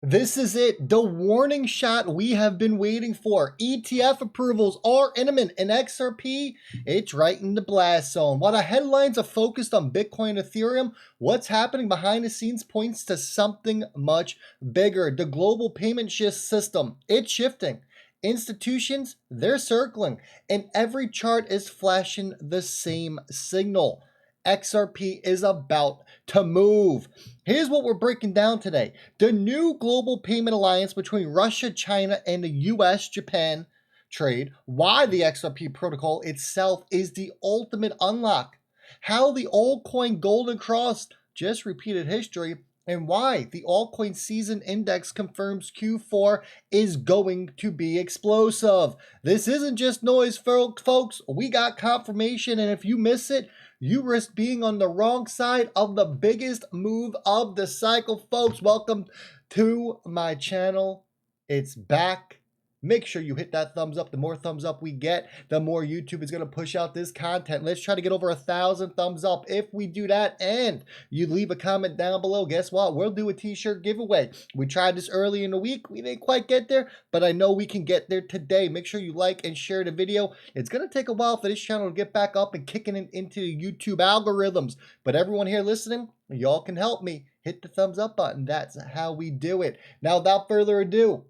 This is it, the warning shot we have been waiting for. ETF approvals are imminent, and XRP, it's right in the blast zone. While the headlines are focused on Bitcoin and Ethereum, what's happening behind the scenes points to something much bigger. The global payment shift system, it's shifting. Institutions, they're circling, and every chart is flashing the same signal. XRP is about to move. Here's what we're breaking down today. The new global payment alliance between Russia, China, and the US Japan trade. Why the XRP protocol itself is the ultimate unlock. How the altcoin Golden Cross just repeated history. And why the altcoin season index confirms Q4 is going to be explosive. This isn't just noise, folks. We got confirmation, and if you miss it, you risk being on the wrong side of the biggest move of the cycle, folks. Welcome to my channel. It's back. Make sure you hit that thumbs up. The more thumbs up we get, the more YouTube is going to push out this content. Let's try to get over 1,000 thumbs up. If we do that and you leave a comment down below, guess what? We'll do a t-shirt giveaway. We tried this early in the week. We didn't quite get there, but I know we can get there today. Make sure you like and share the video. It's going to take a while for this channel to get back up and kicking it into the YouTube algorithms. But everyone here listening, y'all can help me. Hit the thumbs up button. That's how we do it. Now, without further ado,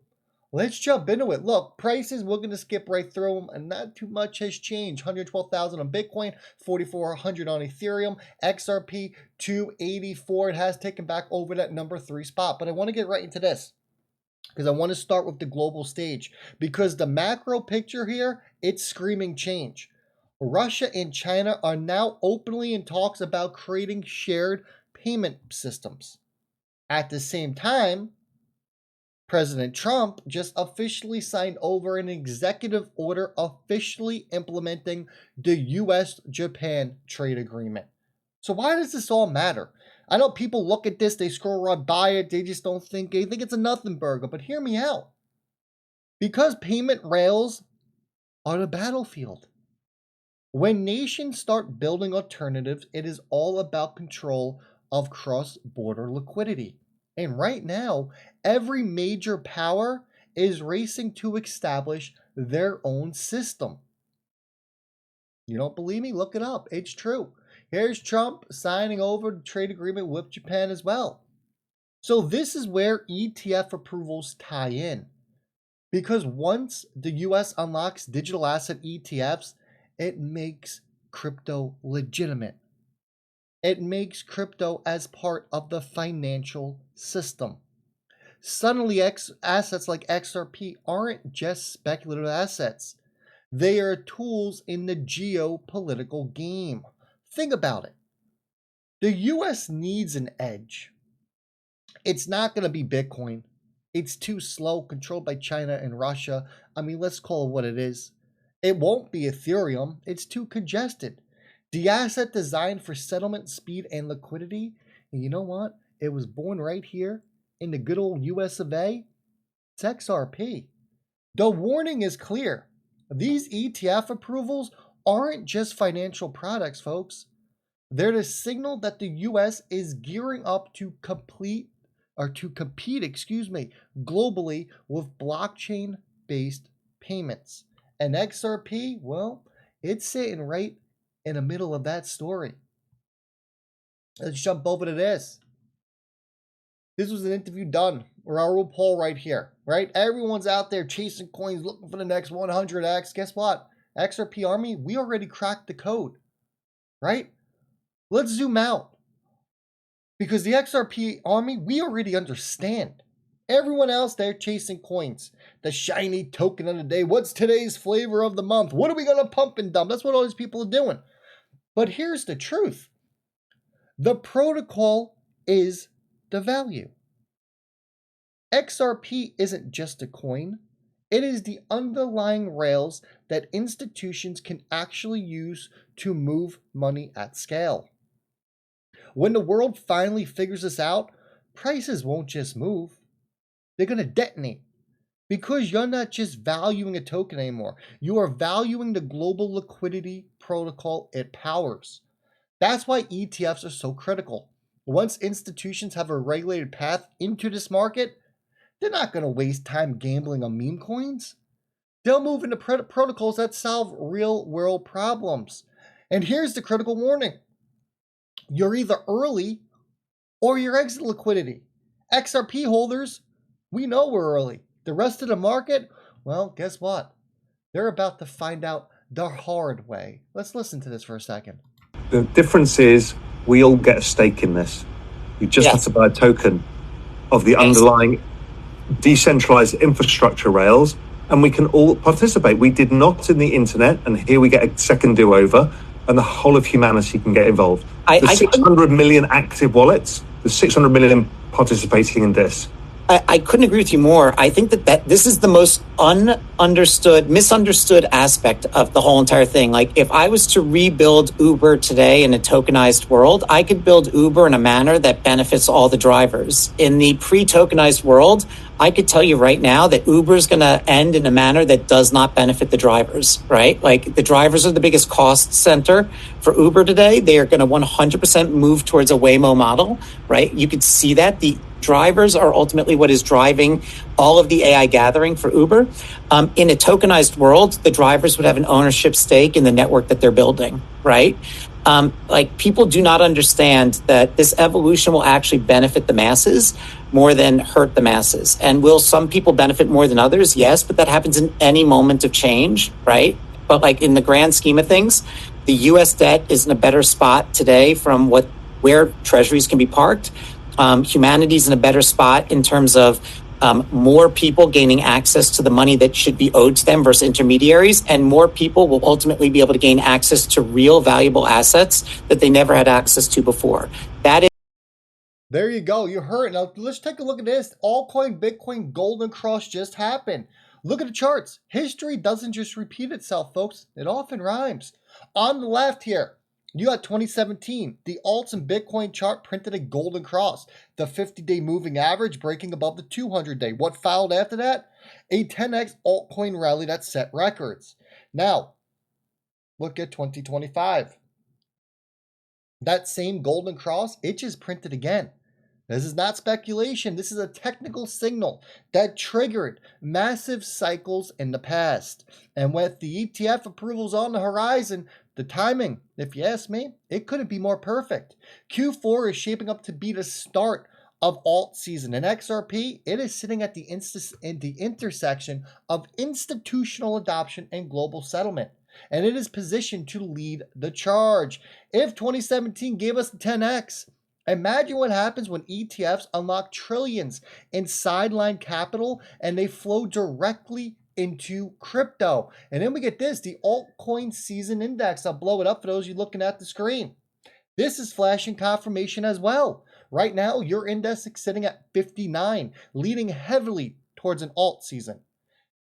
let's jump into it. Look, prices, we're going to skip right through them, and not too much has changed. 112,000 on Bitcoin, 4,400 on Ethereum, XRP 284. It has taken back over that number 3 spot, but I want to get right into this because I want to start with the global stage, because the macro picture here, it's screaming change. Russia and China are now openly in talks about creating shared payment systems. At the same time, President Trump just officially signed over an executive order officially implementing the US-Japan trade agreement. So why does this all matter? I know people look at this, they scroll right by it, they just don't think, they think it's a nothing burger, but hear me out. Because payment rails are the battlefield. When nations start building alternatives, it is all about control of cross-border liquidity. And right now, every major power is racing to establish their own system. You don't believe me? Look it up. It's true. Here's Trump signing over the trade agreement with Japan as well. So this is where ETF approvals tie in. Because once the US unlocks digital asset ETFs, it makes crypto legitimate. It makes crypto as part of the financial system. Suddenly, assets like XRP aren't just speculative assets. They are tools in the geopolitical game. Think about it. The US needs an edge. It's not going to be Bitcoin. It's too slow, controlled by China and Russia. I mean, let's call it what it is. It won't be Ethereum. It's too congested. The asset designed for settlement, speed, and liquidity. And you know what? It was born right here in the good old US of A. It's XRP. The warning is clear. These ETF approvals aren't just financial products, folks. They're the signal that the US is gearing up to compete, globally with blockchain-based payments. And XRP, well, it's sitting right in the middle of that story. Let's jump over to this. This was an interview done. Raul Paul right here, right? Everyone's out there chasing coins, looking for the next 100x. Guess what? XRP Army, we already cracked the code, right? Let's zoom out. Because the XRP Army, we already understand. Everyone else there chasing coins. The shiny token of the day. What's today's flavor of the month? What are we going to pump and dump? That's what all these people are doing. But here's the truth. The protocol is the value. XRP isn't just a coin. It is the underlying rails that institutions can actually use to move money at scale. When the world finally figures this out, prices won't just move. They're going to detonate. Because you're not just valuing a token anymore. You are valuing the global liquidity protocol it powers. That's why ETFs are so critical. Once institutions have a regulated path into this market, They're not going to waste time gambling on meme coins. They'll move into protocols that solve real world problems. And here's the critical warning: you're either early or your exit liquidity. XRP holders, we know we're early. The rest of the market, well, guess what? They're about to find out the hard way. Let's listen to this for a second. The difference is we all get a stake in this. You just have to buy a token of the underlying decentralized infrastructure rails, and we can all participate. We did not in the internet, and here we get a second do-over, and the whole of humanity can get involved. The 600 million active wallets, the 600 million participating in this. I couldn't agree with you more. I think that this is the most misunderstood aspect of the whole entire thing. Like, if I was to rebuild Uber today in a tokenized world, I could build Uber in a manner that benefits all the drivers. In the pre-tokenized world, I could tell you right now that Uber is going to end in a manner that does not benefit the drivers, right? Like, the drivers are the biggest cost center for Uber today. They are going to 100% move towards a Waymo model, right? You could see that. The drivers are ultimately what is driving all of the AI gathering for Uber. In a tokenized world, the drivers would have an ownership stake in the network that they're building, right? Like, people do not understand that this evolution will actually benefit the masses more than hurt the masses. And will some people benefit more than others? Yes, but that happens in any moment of change, right? But like, in the grand scheme of things, the US debt is in a better spot today from where treasuries can be parked. Humanity's in a better spot in terms of more people gaining access to the money that should be owed to them versus intermediaries, and more people will ultimately be able to gain access to real valuable assets that they never had access to before. There you go. You heard. Now let's take a look at this. Altcoin, Bitcoin, Golden Cross just happened. Look at the charts. History doesn't just repeat itself, folks. It often rhymes. On the left here, you got 2017. The alts and Bitcoin chart printed a golden cross. The 50-day moving average breaking above the 200-day. What followed after that? A 10x altcoin rally that set records. Now, look at 2025. That same golden cross, it just printed again. This is not speculation. This is a technical signal that triggered massive cycles in the past. And with the ETF approvals on the horizon, the timing, if you ask me, it couldn't be more perfect. Q4 is shaping up to be the start of alt season. And XRP, it is sitting at the intersection of institutional adoption and global settlement. And it is positioned to lead the charge. If 2017 gave us the 10x, imagine what happens when ETFs unlock trillions in sideline capital and they flow directly into crypto. And then we get this, the altcoin season index. I'll blow it up for those of you looking at the screen. This is flashing confirmation as well. Right now, your index is sitting at 59, leading heavily towards an alt season.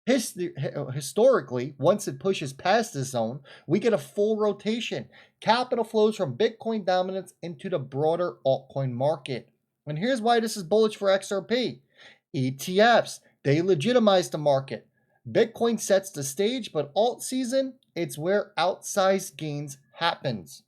Historically, once it pushes past this zone, we get a full rotation. Capital flows from Bitcoin dominance into the broader altcoin market. And here's why this is bullish for XRP. ETFs, they legitimize the market. Bitcoin sets the stage, but alt season, it's where outsized gains happens.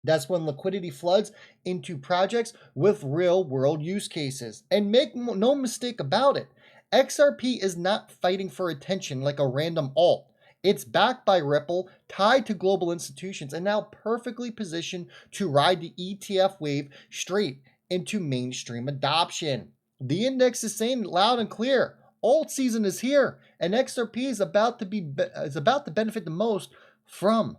That's when liquidity floods into projects with real world use cases. And make no mistake about it, XRP is not fighting for attention like a random alt. It's backed by Ripple, tied to global institutions, and now perfectly positioned to ride the ETF wave straight into mainstream adoption. The index is saying it loud and clear. Alt season is here, and XRP is about to benefit the most from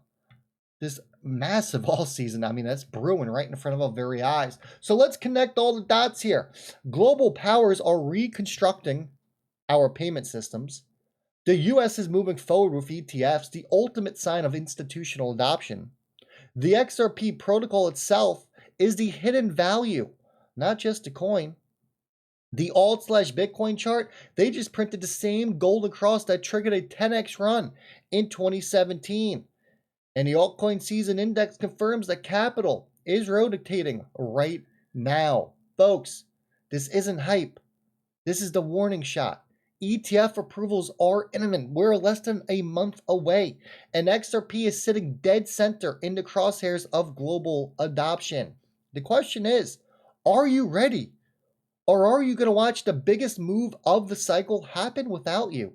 this massive alt season. I mean, that's brewing right in front of our very eyes. So let's connect all the dots here. Global powers are reconstructing our payment systems. The US is moving forward with ETFs, the ultimate sign of institutional adoption. The XRP protocol itself is the hidden value, not just a coin. The alt/Bitcoin chart, they just printed the same golden cross that triggered a 10x run in 2017. And the altcoin season index confirms that capital is rotating right now. Folks, this isn't hype. This is the warning shot. ETF approvals are imminent. We're less than a month away. And XRP is sitting dead center in the crosshairs of global adoption. The question is, are you ready? Or are you going to watch the biggest move of the cycle happen without you?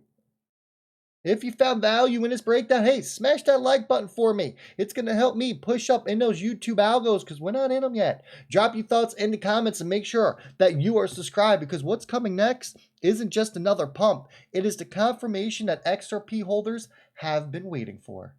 If you found value in this breakdown, hey, smash that like button for me. It's going to help me push up in those YouTube algos because we're not in them yet. Drop your thoughts in the comments and make sure that you are subscribed, because what's coming next isn't just another pump. It is the confirmation that XRP holders have been waiting for.